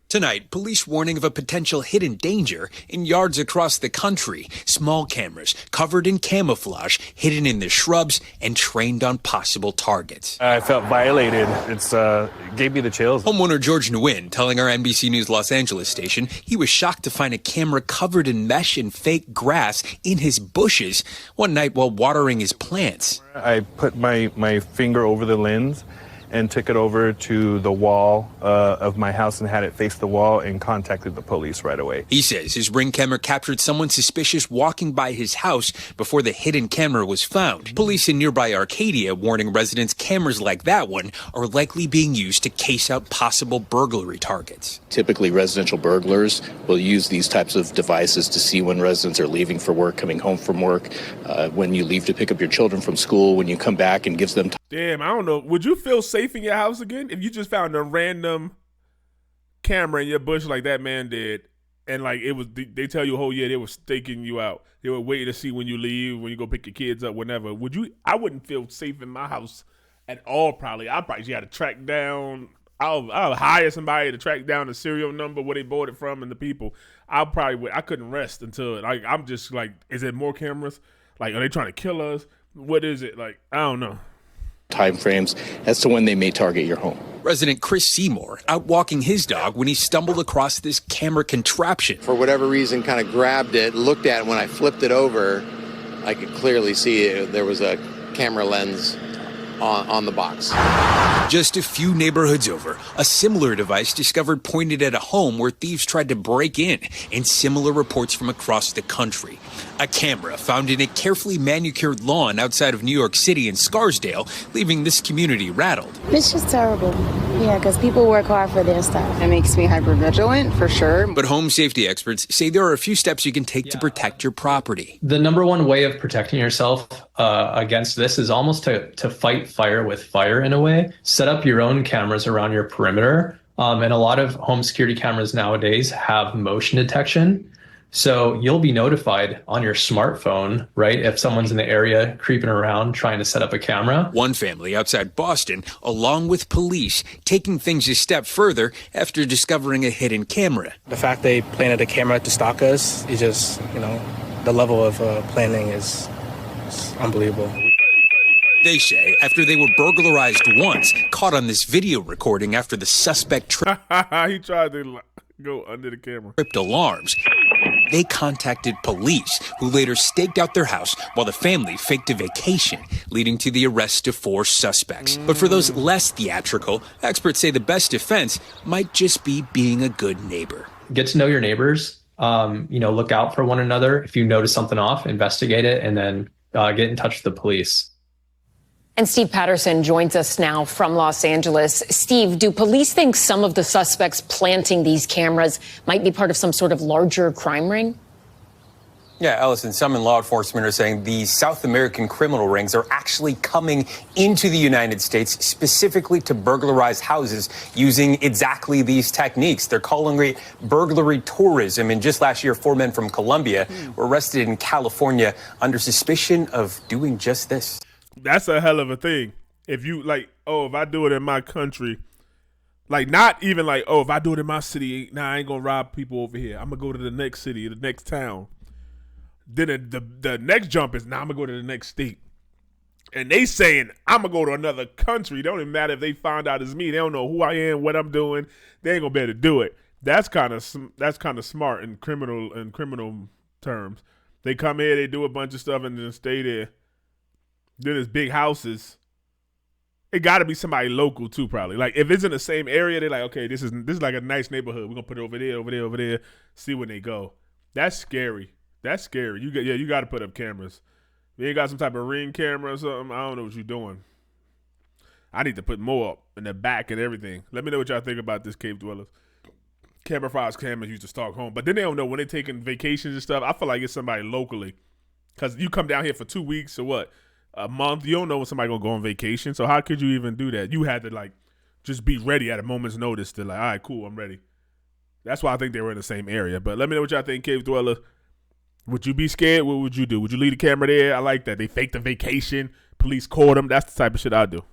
Tonight, police warning of a potential hidden danger in yards across the country. Small cameras covered in camouflage, hidden in the shrubs, and trained on possible targets. I felt violated. It gave me the chills. Homeowner George Nguyen telling our NBC News Los Angeles station he was shocked to find a camera covered in mesh and fake grass in his bushes one night while watering his plants. I put my finger over the lens and took it over to the wall of my house and had it face the wall and contacted the police right away. He says his Ring camera captured someone suspicious walking by his house before the hidden camera was found. Police in nearby Arcadia warning residents cameras like that one are likely being used to case out possible burglary targets. Typically, residential burglars will use these types of devices to see when residents are leaving for work, coming home from work, when you leave to pick up your children from school, when you come back, and gives them time. Damn, I don't know. Would you feel safe in your house again if you just found a random camera in your bush like that man did, and like it was? They tell you, oh yeah, they were staking you out. They were waiting to see when you leave, when you go pick your kids up, whenever. Would you? I wouldn't feel safe in my house at all. Probably, I probably got to track down. I'll hire somebody to track down the serial number where they bought it from and the people. I couldn't rest until like I'm just like, is it more cameras? Like, are they trying to kill us? What is it? Like, I don't know. Timeframes as to when they may target your home. Resident Chris Seymour out walking his dog when he stumbled across this camera contraption. For whatever reason, kind of grabbed it, looked at it. When I flipped it over, I could clearly see there was a camera lens on the box. Just a few neighborhoods over, a similar device discovered pointed at a home where thieves tried to break in, and similar reports from across the country. A camera found in a carefully manicured lawn outside of New York City and Scarsdale, leaving this community rattled. It's just terrible. Yeah, because people work hard for their stuff. It makes me hypervigilant, for sure. But home safety experts say there are a few steps you can take to protect your property. The number one way of protecting yourself against this is almost to fight fire with fire in a way. Set up your own cameras around your perimeter. And a lot of home security cameras nowadays have motion detection. So you'll be notified on your smartphone, right, if someone's in the area creeping around trying to set up a camera. One family outside Boston, along with police, taking things a step further after discovering a hidden camera. The fact they planted a camera to stalk us is just, the level of planning is unbelievable. They say after they were burglarized once, caught on this video recording after the suspect he tried to go under the camera. Tripped alarms. They contacted police, who later staked out their house while the family faked a vacation, leading to the arrest of 4 suspects. But for those less theatrical, experts say the best defense might just be being a good neighbor. Get to know your neighbors. Look out for one another. If you notice something off, investigate it, and then get in touch with the police. And Steve Patterson joins us now from Los Angeles. Steve, do police think some of the suspects planting these cameras might be part of some sort of larger crime ring? Yeah, Allison, some in law enforcement are saying these South American criminal rings are actually coming into the United States specifically to burglarize houses using exactly these techniques. They're calling it burglary tourism. And just last year, 4 men from Colombia were arrested in California under suspicion of doing just this. That's a hell of a thing. If you if I do it in my country, not even if I do it in my city, I ain't gonna rob people over here. I'm gonna go to the next city, the next town. Then the next jump is, I'm gonna go to the next state. And they saying, I'm gonna go to another country. It don't even matter if they find out it's me. They don't know who I am, what I'm doing. They ain't gonna be able to do it. That's kind of smart in criminal terms. They come here, they do a bunch of stuff, and then stay there. Then there's big houses. It got to be somebody local too, probably. If it's in the same area, they're like, okay, this is like a nice neighborhood. We're gonna put it over there. See when they go. That's scary. You got to put up cameras. If you ain't got some type of Ring camera or something, I don't know what you're doing. I need to put more up in the back and everything. Let me know what y'all think about this, Cave Dwellers. Camera files, cameras used to stalk home, but then they don't know when they're taking vacations and stuff. I feel like it's somebody locally, because you come down here for 2 weeks or what? A month, you don't know when somebody gonna go on vacation. So how could you even do that? You had to just be ready at a moment's notice to all right, cool, I'm ready. That's why I think they were in the same area. But let me know what y'all think, Cave Dweller. Would you be scared? What would you do? Would you leave the camera there? I like that. They faked a vacation. Police caught them. That's the type of shit I do.